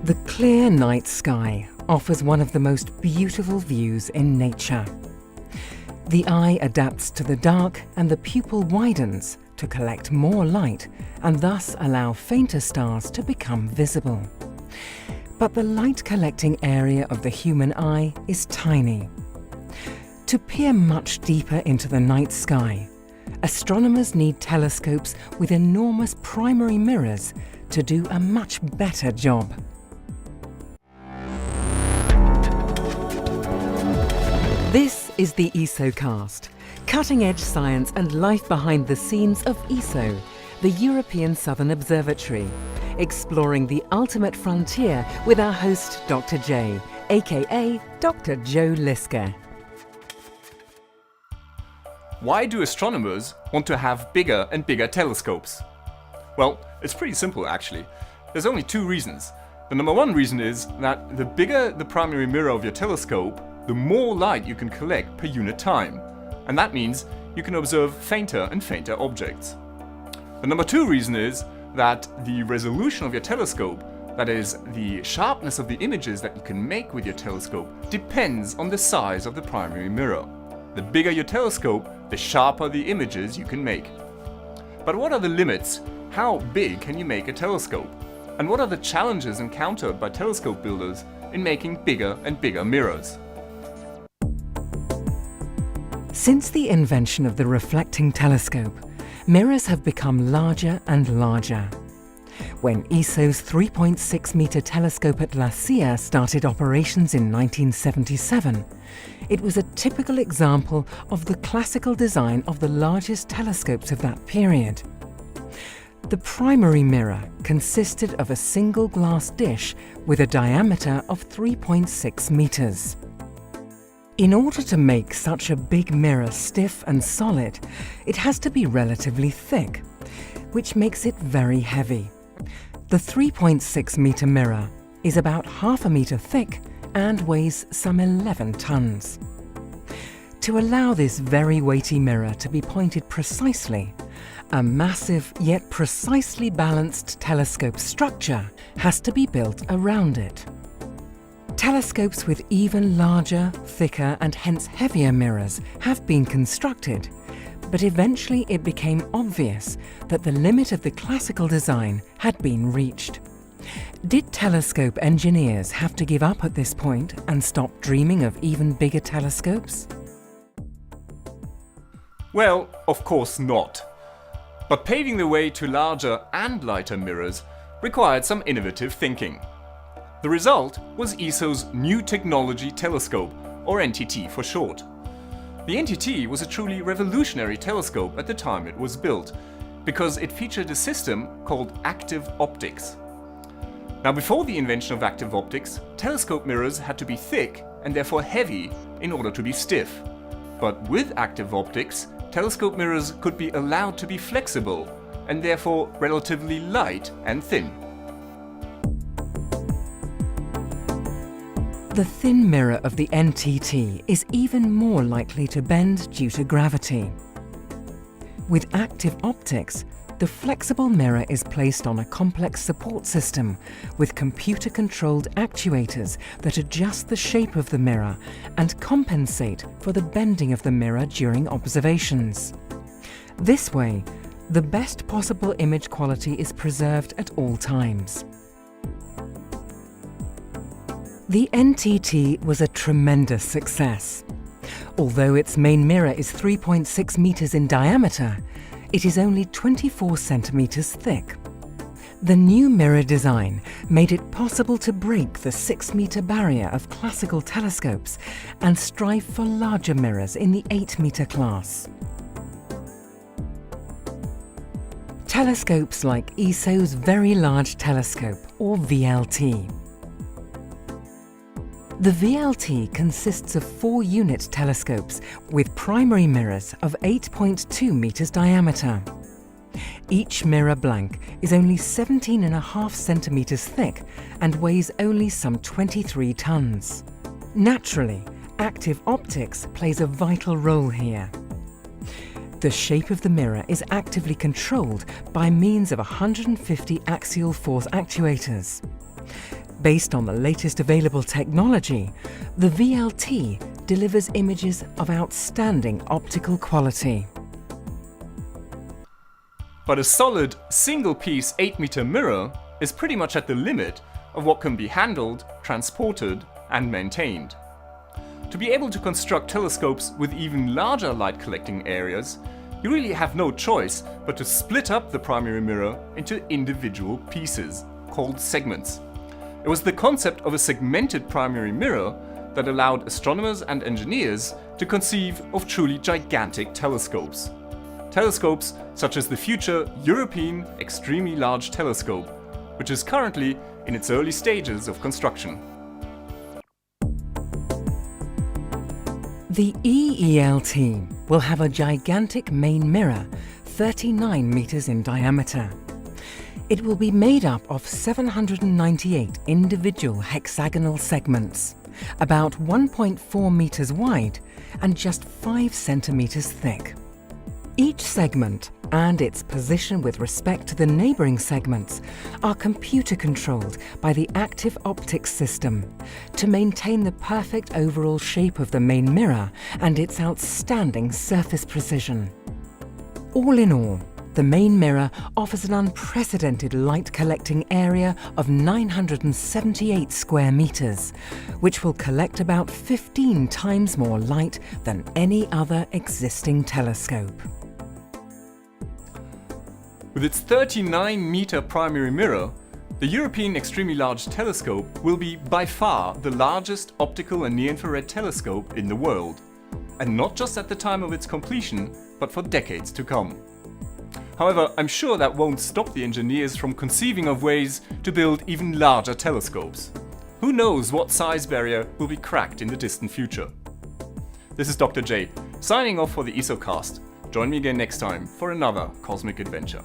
The clear night sky offers one of the most beautiful views in nature. The eye adapts to the dark and the pupil widens to collect more light and thus allow fainter stars to become visible. But the light collecting area of the human eye is tiny. To peer much deeper into the night sky, astronomers need telescopes with enormous primary mirrors to do a much better job. This is the ESOcast, cutting-edge science and life behind the scenes of ESO, the European Southern Observatory, exploring the ultimate frontier with our host Dr. J, aka Dr. Joe Liske. Why do astronomers want to have bigger and bigger telescopes? Well, it's pretty simple actually. There's only two reasons. The number one reason is that the bigger the primary mirror of your telescope, the more light you can collect per unit time. And that means you can observe fainter and fainter objects. The number two reason is that the resolution of your telescope, that is, the sharpness of the images that you can make with your telescope, depends on the size of the primary mirror. The bigger your telescope, the sharper the images you can make. But what are the limits? How big can you make a telescope? And what are the challenges encountered by telescope builders in making bigger and bigger mirrors? Since the invention of the reflecting telescope, mirrors have become larger and larger. When ESO's 3.6-metre telescope at La Silla started operations in 1977, it was a typical example of the classical design of the largest telescopes of that period. The primary mirror consisted of a single glass dish with a diameter of 3.6 metres. In order to make such a big mirror stiff and solid, it has to be relatively thick, which makes it very heavy. The 3.6-metre mirror is about half a metre thick and weighs some 11 tons. To allow this very weighty mirror to be pointed precisely, a massive yet precisely balanced telescope structure has to be built around it. Telescopes with even larger, thicker and hence heavier mirrors have been constructed, but eventually it became obvious that the limit of the classical design had been reached. Did telescope engineers have to give up at this point and stop dreaming of even bigger telescopes? Well, of course not. But paving the way to larger and lighter mirrors required some innovative thinking. The result was ESO's New Technology Telescope, or NTT for short. The NTT was a truly revolutionary telescope at the time it was built, because it featured a system called active optics. Now, before the invention of active optics, telescope mirrors had to be thick and therefore heavy in order to be stiff. But with active optics, telescope mirrors could be allowed to be flexible and therefore relatively light and thin. The thin mirror of the NTT is even more likely to bend due to gravity. With active optics, the flexible mirror is placed on a complex support system with computer-controlled actuators that adjust the shape of the mirror and compensate for the bending of the mirror during observations. This way, the best possible image quality is preserved at all times. The NTT was a tremendous success. Although its main mirror is 3.6 metres in diameter, it is only 24 centimetres thick. The new mirror design made it possible to break the 6-metre barrier of classical telescopes and strive for larger mirrors in the 8-metre class. Telescopes like ESO's Very Large Telescope, or VLT. The VLT consists of 4-unit telescopes with primary mirrors of 8.2 metres diameter. Each mirror blank is only 17.5 centimetres thick and weighs only some 23 tons. Naturally, active optics plays a vital role here. The shape of the mirror is actively controlled by means of 150 axial force actuators. Based on the latest available technology, the VLT delivers images of outstanding optical quality. But a solid, single-piece 8-meter mirror is pretty much at the limit of what can be handled, transported, and maintained. To be able to construct telescopes with even larger light-collecting areas, you really have no choice but to split up the primary mirror into individual pieces, called segments. It was the concept of a segmented primary mirror that allowed astronomers and engineers to conceive of truly gigantic telescopes. Telescopes such as the future European Extremely Large Telescope, which is currently in its early stages of construction. The EELT will have a gigantic main mirror, 39 meters in diameter. It will be made up of 798 individual hexagonal segments, about 1.4 meters wide and just 5 centimeters thick. Each segment and its position with respect to the neighbouring segments are computer-controlled by the active optics system to maintain the perfect overall shape of the main mirror and its outstanding surface precision. All in all, the main mirror offers an unprecedented light-collecting area of 978 square meters, which will collect about 15 times more light than any other existing telescope. With its 39-meter primary mirror, the European Extremely Large Telescope will be by far the largest optical and near-infrared telescope in the world, and not just at the time of its completion, but for decades to come. However, I'm sure that won't stop the engineers from conceiving of ways to build even larger telescopes. Who knows what size barrier will be cracked in the distant future? This is Dr. J, signing off for the ESOcast. Join me again next time for another cosmic adventure.